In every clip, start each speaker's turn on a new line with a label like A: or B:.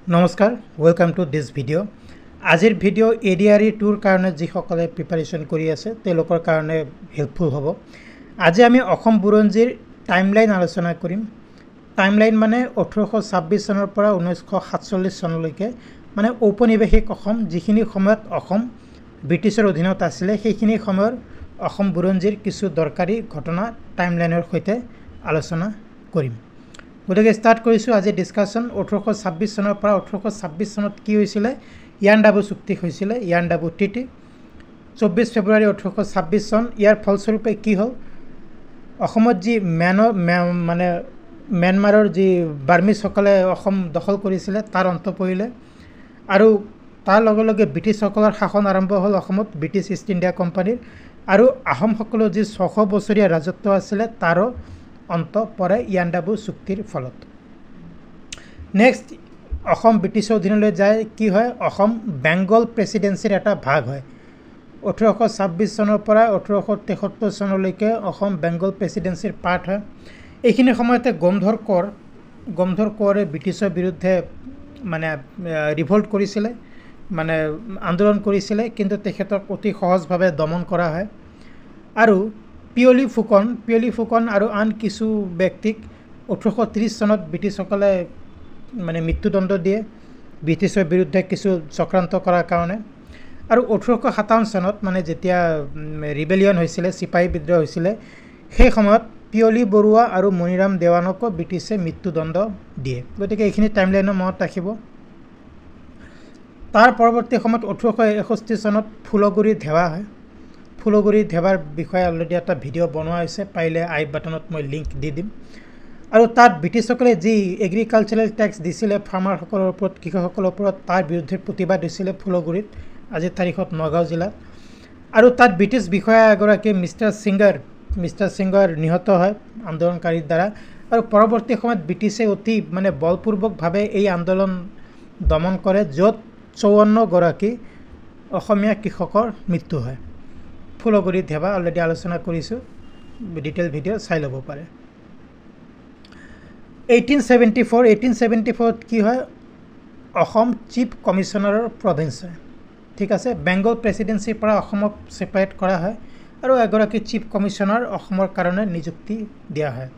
A: নমস্কাৰ welcome to this video' আজিৰ video' ADRE 2ৰ কাৰণে যিসকলে প্ৰিপাৰেশ্যন কৰি আছে তেওঁলোকৰ কাৰণে হেল্পফুল হ'ব। আজি আমি অসম বুৰঞ্জীৰ টাইমলাইন আলোচনা কৰিম। টাইমলাইন মানে 1826 চনৰ পৰা 1947 চনলৈকে মানে ঔপনিৱেশিক অসম, যিখিনি সময়ত অসম ব্ৰিটিছৰ অধীনত আছিলে সেইখিনি সময়ৰ অসম বুৰঞ্জীৰ কিছু দৰকাৰী ঘটনা টাইমলাইনৰ সৈতে আলোচনা কৰিম। গতিকে ষ্টাৰ্ট কৰিছোঁ আজি ডিছকাশ্যন। 1826 চনৰ পৰা 1826 চনত কি হৈছিলে? ইয়াণ্ডাবু চুক্তি হৈছিলে, ইয়াণ্ডাবু ট্ৰিটি। 24 ফেব্ৰুৱাৰী 1826 চন। ইয়াৰ ফলস্বৰূপে কি হ'ল? অসমত যি ম্যানমাৰৰ যি বাৰ্মিছসকলে অসম দখল কৰিছিলে তাৰ অন্ত পৰিলে, আৰু তাৰ লগে লগে ব্ৰিটিছসকলৰ শাসন আৰম্ভ হ'ল অসমত, ব্ৰিটিছ ইষ্ট ইণ্ডিয়া কোম্পানীৰ। আৰু আহোমসকলৰ যি 600 বছৰীয়া ৰাজত্ব আছিলে তাৰো অন্ত পৰে ইয়াণ্ডাবু চুক্তিৰ ফলত। নেক্সট অসম ব্ৰিটিছৰ অধীনলৈ যায়। কি হয়? অসম বেংগল প্ৰেচিডেঞ্চিৰ এটা ভাগ হয়। 1826 চনৰ পৰা 1873 চনলৈকে অসম বেংগল প্ৰেচিডেঞ্চিৰ পাৰ্ট হয়। এইখিনি সময়তে গমধৰ কোঁৱৰে ব্ৰিটিছৰ বিৰুদ্ধে ৰিভল্ট কৰিছিলে, আন্দোলন কৰিছিলে, কিন্তু তেখেতক অতি সহজভাৱে দমন কৰা হয়। আৰু পিয়লি ফুকন আৰু আন কিছু ব্যক্তিক 1830 চনত ব্ৰিটিছসকলে মৃত্যুদণ্ড দিয়ে ব্ৰিটিছৰ বিৰুদ্ধে কিছু চক্ৰান্ত কৰাৰ কাৰণে। আৰু 1857 চনত যেতিয়া ৰিবেলিয়ন হৈছিলে, চিপাহী বিদ্ৰোহ হৈছিলে, সেই সময়ত পিয়লি বৰুৱা আৰু মণিৰাম দেৱানকো ব্ৰিটিছে মৃত্যুদণ্ড দিয়ে। গতিকে এইখিনি টাইমলাইনৰ মনত ৰাখিব। তাৰ পৰৱৰ্তী সময়ত 1861 চনত ফুলগুৰি ধেৱা হয়। ফুলগুৰি ধেৱাৰ বিষয়ে অলৰেডি এটা ভিডিঅ' বনোৱা হৈছে, পাৰিলে আই বাটনত মই লিংক দি দিম। আৰু তাত ব্ৰিটিছসকলে যি এগ্ৰিকালচাৰেল টেক্স দিছিলে ফাৰ্মাৰসকলৰ ওপৰত, কৃষকসকলৰ ওপৰত, তাৰ বিৰুদ্ধে প্ৰতিবাদ হৈছিলে ফুলগুৰিত, আজিৰ তাৰিখত নগাঁও জিলাত। আৰু তাত ব্ৰিটিছ বিষয়া এগৰাকী মিষ্টাৰ সিংগাৰ নিহত হয় আন্দোলনকাৰীৰ দ্বাৰা। আৰু পৰৱৰ্তী সময়ত ব্ৰিটিছে অতি বলপূৰ্বকভাৱে এই আন্দোলন দমন কৰে, য'ত 54 গৰাকী অসমীয়া কৃষকৰ মৃত্যু হয়। ফুলগুৰি ধেৱা অলৰেডি আলোচনা কৰিছোঁ, ডিটেইল ভিডিঅ' চাই ল'ব পাৰে। 1874 কি হয়? অসম চিফ কমিশ্যনাৰৰ প্ৰভিন্স হয়। ঠিক আছে, বেংগল প্ৰেচিডেঞ্চিৰ পৰা অসমক ছেপাৰেট কৰা হয় আৰু এগৰাকী চিফ কমিশ্যনাৰ অসমৰ কাৰণে নিযুক্তি দিয়া হয়।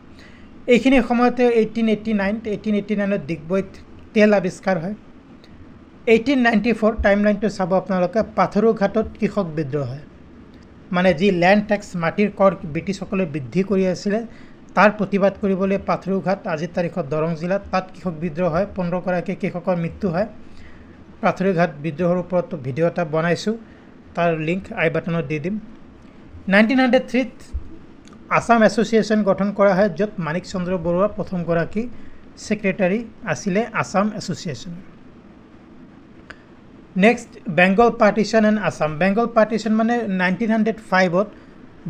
A: এইখিনি সময়তে 1889ত ডিগবৈত তেল আৱিষ্কাৰ হয়। 1894 টাইমলাইনটো চাব আপোনালোকে, পাথৰুঘাটত কৃষক বিদ্ৰোহ হয়। যি লেণ্ড টেক্স, মাটিৰ কৰ ব্ৰিটিছসকলে বৃদ্ধি কৰি আছিলে, তাৰ প্ৰতিবাদ কৰিবলৈ পাথৰুঘাট, আজিৰ তাৰিখত দৰং জিলাত, তাত কৃষক বিদ্ৰোহ হয়। 15 গৰাকী কৃষকৰ মৃত্যু হয়। পাথৰুঘাট বিদ্ৰোহৰ ওপৰত ভিডিঅ' এটা বনাইছোঁ, তাৰ লিংক আই বাটনত দি দিম। 1903ত আছাম এছ'চিয়েশ্যন গঠন কৰা হয়, য'ত মাণিক চন্দ্ৰ বৰুৱা প্ৰথমগৰাকী ছেক্ৰেটাৰী আছিলে Assam association. Next Bengal partition and Assam. Bengal partition 1905ত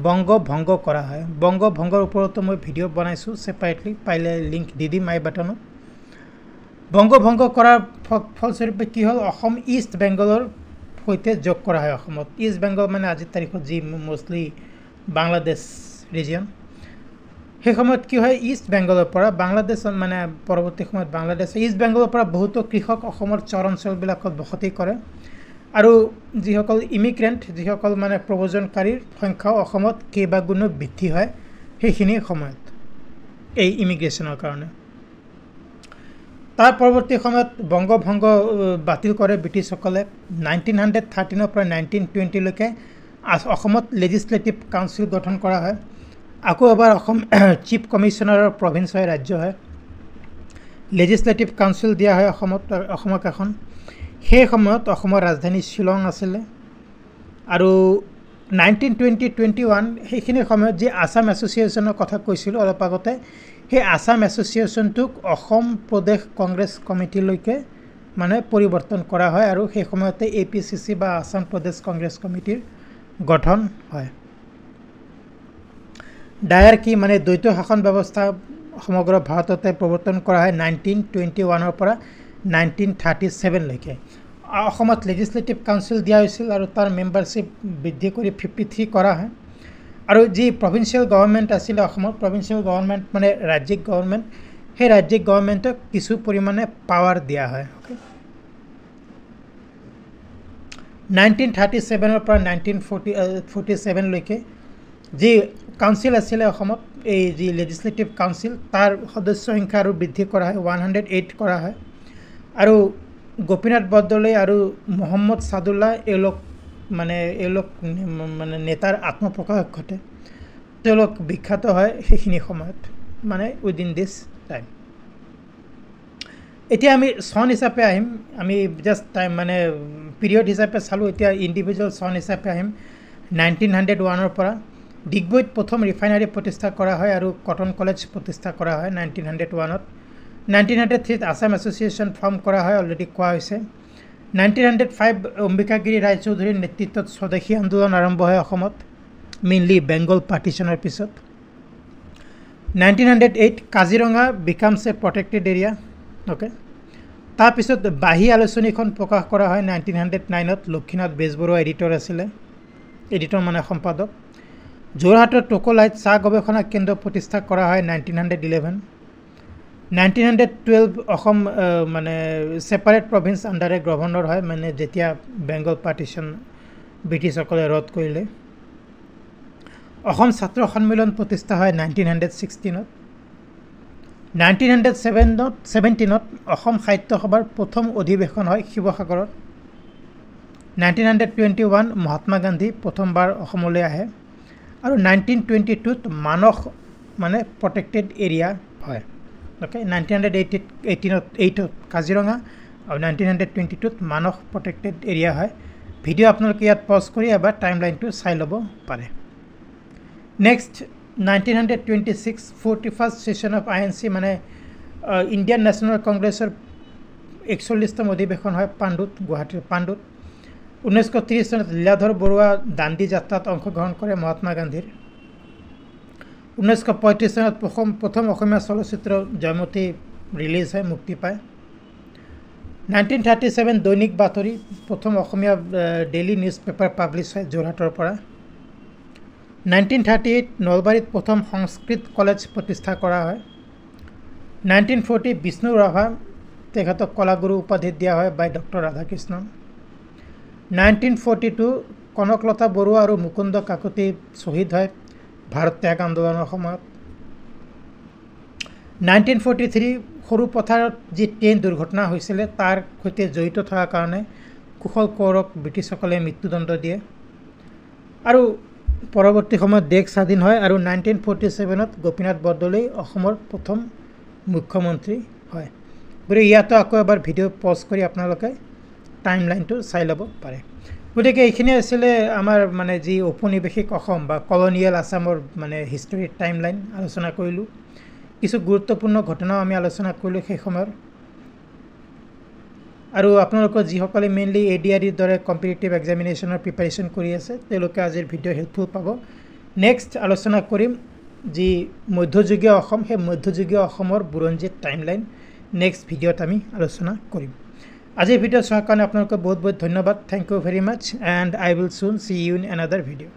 A: বংগ ভংগ কৰা হয়। বংগ ভংগৰ ওপৰতো মই ভিডিঅ' বনাইছোঁ ছেপাৰেটলি, পাৰিলে লিংক দি দিম আই বাটনত। বংগ ভংগ কৰাৰ ফলস্বৰূপে কি হ'ল? অসম ইষ্ট বেংগলৰ সৈতে যোগ কৰা হয়। অসমত ইষ্ট বেংগল আজিৰ তাৰিখত যি মষ্টলি বাংলাদেশ ৰিজিয়ন, সেই সময়ত কি হয়? ইষ্ট বেংগলৰ পৰা বাংলাদেশ পৰৱৰ্তী সময়ত বাংলাদেশ, ইষ্ট বেংগলৰ পৰা বহুতো কৃষক অসমৰ চৰ অঞ্চলবিলাকত বসতি কৰে। আৰু যিসকল ইমিগ্ৰেণ্ট, যিসকল প্ৰব্ৰজনকাৰীৰ সংখ্যাও অসমত কেইবাগুণো বৃদ্ধি হয় সেইখিনি সময়ত এই ইমিগ্ৰেশ্যনৰ কাৰণে। তাৰ পৰৱৰ্তী সময়ত বংগভংগ বাতিল কৰে ব্ৰিটিছসকলে। 1913 পৰা 1920লৈকে অসমত লেজিছলেটিভ কাউন্সিল গঠন কৰা হয়। আকৌ এবাৰ অসম চিফ কমিশ্যনাৰৰ প্ৰভিন্স হয়, ৰাজ্য হয়। লেজিছলেটিভ কাউন্সিল দিয়া হয় অসমক এখন। সেই সময়ত অসমৰ ৰাজধানী শ্বিলং আছিলে। আৰু 1920-21 সেইখিনি সময়ত যি আছাম এছ'চিয়েশ্যনৰ কথা কৈছিলোঁ অলপ আগতে, সেই আছাম এছ'চিয়েশ্যনটোক অসম প্ৰদেশ কংগ্ৰেছ কমিটিলৈকে পৰিৱৰ্তন কৰা হয়, আৰু সেই সময়তে APCC বা আছাম প্ৰদেশ কংগ্ৰেছ কমিটিৰ গঠন হয়। ডায়াৰকি দ্বৈত শাসন ব্যৱস্থা সমগ্ৰ ভাৰততে প্ৰৱৰ্তন কৰা হয় 1921 পৰা 1937লৈকে। অসমত লেজিছলেটিভ কাউন্সিল দিয়া হৈছিল আৰু তাৰ মেম্বাৰশ্বিপ বৃদ্ধি কৰি 53 কৰা হয়। আৰু যি প্ৰভিন্সিয়েল গভৰ্ণমেণ্ট আছিলে অসমৰ, প্ৰভিন্সিয়েল গভৰ্ণমেণ্ট ৰাজ্যিক গভৰ্ণমেণ্ট, সেই ৰাজ্যিক গভৰ্ণমেণ্টক কিছু পৰিমাণে পাৱাৰ দিয়া হয়। অ'কে, 1937 পৰা 1947লৈকে যি কাউন্সিল আছিলে অসমত, এই যি লেজিসলেটিভ কাউন্সিল, তাৰ সদস্য সংখ্যা আৰু বৃদ্ধি কৰা হয়, 108 কৰা হয়। আৰু গোপীনাথ বৰদলৈ আৰু মহম্মদ সাদুল্লাহ এওঁলোক মানে নেতাৰ আত্মপ্ৰকাশ ঘটে, তেওঁলোক বিখ্যাত হয় সেইখিনি সময়ত, মানে উইদিন দিছ টাইম। এতিয়া আমি চন হিচাপে আহিম, আমি জাষ্ট টাইম মানে পিৰিয়ড হিচাপে চালোঁ, এতিয়া ইণ্ডিভিজুৱেল চন হিচাপে আহিম। 1901 পৰা ডিগবৈত প্ৰথম ৰিফাইনাৰী প্ৰতিষ্ঠা কৰা হয় আৰু কটন কলেজ প্ৰতিষ্ঠা কৰা হয় 1901। 1903 আছাম এছ'চিয়েশ্যন ফৰ্ম কৰা হয়, অলৰেডি কোৱা হৈছে। 1905 অম্বিকাগিৰি ৰায়চৌধুৰীৰ নেতৃত্বত স্বদেশী আন্দোলন আৰম্ভ হয় অসমত, মেইনলি বেংগল পাৰ্টিশ্যনৰ পিছত। 1908 কাজিৰঙা বিকামছ এ প্ৰটেক্টেড এৰিয়া। অ'কে, তাৰপিছত বাঁহী আলোচনীখন প্ৰকাশ কৰা হয় 1909ত, লক্ষীনাথ বেজবৰুৱা এডিটৰ আছিলে, এডিটৰ মানে সম্পাদক। যোৰহাটৰ টকোলাইত চাহ গৱেষণা কেন্দ্ৰ প্ৰতিষ্ঠা কৰা হয় 1911। 1912 অসম মানে ছেপাৰেট প্ৰভিন্স আণ্ডাৰে গভৰ্ণৰ হয়, মানে যেতিয়া বেংগল পাৰ্টিশ্যন ব্ৰিটিছসকলে ৰদ কৰিলে। অসম ছাত্ৰ সন্মিলন প্ৰতিষ্ঠা হয় 1916ত। 1917ত অসম সাহিত্য সভাৰ প্ৰথম অধিৱেশন হয় শিৱসাগৰত। 1921 মহাত্মা গান্ধী প্ৰথমবাৰ অসমলৈ আহে আৰু 1922ত মানস মানে প্ৰটেক্টেড এৰিয়া হয়। অ'কে, 1918ত কাজিৰঙা আৰু 1922ত মানস প্ৰটেক্টেড এৰিয়া হয়। ভিডিঅ' আপোনালোকে ইয়াত পজ কৰি এবাৰ টাইম লাইনটো চাই ল'ব পাৰে। Next 1926 41st session of INC মানে ইণ্ডিয়ান নেশ্যনেল কংগ্ৰেছৰ 41তম অধিৱেশন হয় পাণ্ডুত, গুৱাহাটীৰ পাণ্ডুত। 1930 চনত লীলাধৰ বৰুৱা দাণ্ডী যাত্ৰাত অংশগ্ৰহণ কৰে মহাত্মা গান্ধীৰ। 1935 চনত প্ৰথম অসমীয়া চলচ্চিত্ৰ জয়মতী ৰিলিজ হয়, মুক্তি পায়। 1937 দৈনিক বাতৰি প্ৰথম অসমীয়া ডেইলি নিউজ পেপাৰ পাব্লিছ হয় যোৰহাটৰ পৰা। 1938 নলবাৰীত প্ৰথম সংস্কৃত কলেজ প্ৰতিষ্ঠা কৰা হয়। 1940 বিষ্ণু ৰাভা, তেখেতক কলাগুৰু উপাধি দিয়া হয় বাই ডক্টৰ ৰাধাকৃষ্ণন। 1942 কনকলতা বৰুৱা আৰু মুকুন্দ কাকতি শ্বহীদ হয় ভাৰত ত্যাগ আন্দোলনৰ সময়ত। 1943 সৰু পথাৰত যি ট্ৰেইন দুৰ্ঘটনা হৈছিলে তাৰ সৈতে জড়িত থকাৰ কাৰণে কুশল কোঁৱৰক ব্ৰিটিছসকলে মৃত্যুদণ্ড দিয়ে আৰু পৰৱৰ্তী সময়ত দেশ স্বাধীন হয় আৰু 1947ত গোপীনাথ বৰদলৈ অসমৰ প্ৰথম মুখ্যমন্ত্ৰী হয়। গতিকে ইয়াতো আকৌ এবাৰ ভিডিঅ' পজ কৰি আপোনালোকে টাইম লাইনটো চাই ল'ব পাৰে। গতিকে এইখিনি আছিলে আমাৰ মানে যি ঔপনিৱেশিক অসম বা কলনিয়েল আছামৰ মানে হিষ্টৰীৰ টাইম লাইন আলোচনা কৰিলোঁ। কিছু গুৰুত্বপূৰ্ণ ঘটনাও আমি আলোচনা কৰিলোঁ সেই সময়ৰ। আৰু আপোনালোকৰ যিসকলে মেইনলি ADREৰ দৰে কম্পিটিটিভ এক্সামিনেশ্যনৰ প্ৰিপাৰেশ্যন কৰি আছে তেওঁলোকে আজিৰ ভিডিঅ' হেল্পফুল পাব। নেক্সট আলোচনা কৰিম যি মধ্যযুগীয় অসম, সেই মধ্যযুগীয় অসমৰ বুৰঞ্জীৰ টাইম লাইন নেক্সট ভিডিঅ'ত আমি আলোচনা কৰিম। আজিৰ ভিডিঅ' চোৱাৰ কাৰণে আপোনালোকক বহুত বহুত ধন্যবাদ। Thank you very much and I will soon see you in another video'.